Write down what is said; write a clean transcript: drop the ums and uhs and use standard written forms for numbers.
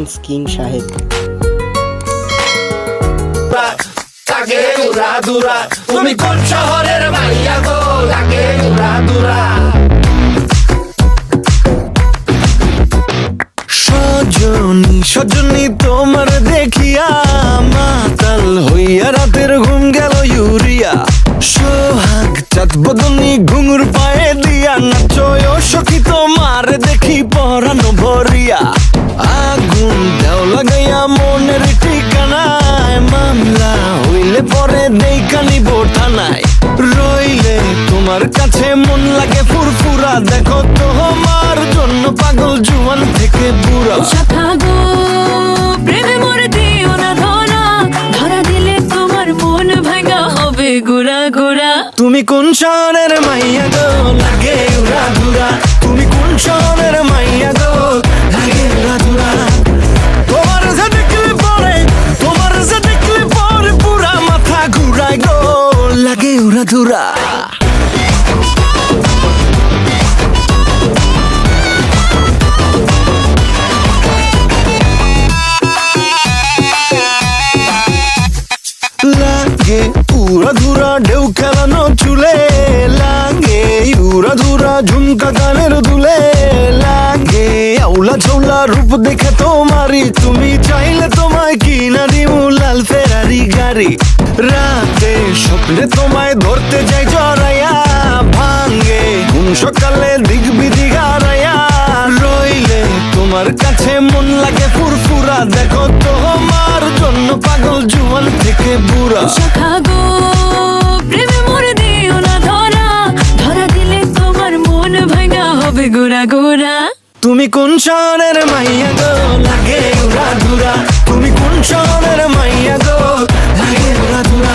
Prince king সাহেব। লাগে উড়া দুরা, তুমি কোন শহরের মাইয়া গো? লাগে উড়া দুরা। সজনী সজনী তোমার দেখিয়া মাতাল হইয়া রাতের ঘুম গেল ইউরিয়া। সোহাগ চাঁদ বদনী ঘুঙুর পায়ে দিয়া নাচয় সখী তোমার দেখি পরানো ভরিয়া। আগুন দেও লাগাইয়া মনের ঠিকানায়, মামলা হইলে পরে দেইকা নিব থানায়। রইলে তোমার কাছে মন লাগে ফুরফুরা, দেখো তোমার জন্য পাগল জুয়ান থেকে বুড়া। শাখা গো প্রেমে মরে দিও না ধরা, ধরা দিলে তোমার মন ভাঙা হবে গুড়া গুড়া। তুমি কোন শহরের মাইয়া গো? লাগে উড়া ধুরা। তুমি কোন শহরের মাইয়া গো? লাগে উড়া ধুরা। তোমার যে দেখলে পরে, তোমার যে দেখলে পরে পুরা মাথা ঘুরায় গো, লাগে উড়া ধুরা। লাগে উড়া ধুরা ঢেউ খেলানো চুলে, লাগে উড়া ধুরা ঝুমকা গানের দুলে, লাগে আউলা ঝৌলা রূপ দেখে তোমারি, তুমি চাইলে তোমায় কিনা দিমু লাল ফেরারি গাড়ি। রাতে স্বপ্নে তোমায় ধরতে যাই জড়াইয়া, ভাঙ্গে ঘুম সকালে দিক বিদিক হারাইয়া। রইলে তোমার কাছে মন লাগে ফুরফুরা, দেখো তোমার জন্য পাগল জুয়ান থেকে বুড়া। শাখা গো প্রেমে মরে দিও না ধরা, ধরা দিলে তোমার মন ভাঙা হবে গুড়া গুড়া। তুমি কোন শহরের মাইয়া গো? লাগে উড়া ধুরা। তুমি কোন শহরের মাইয়া গো? লাগে উড়া ধুরা।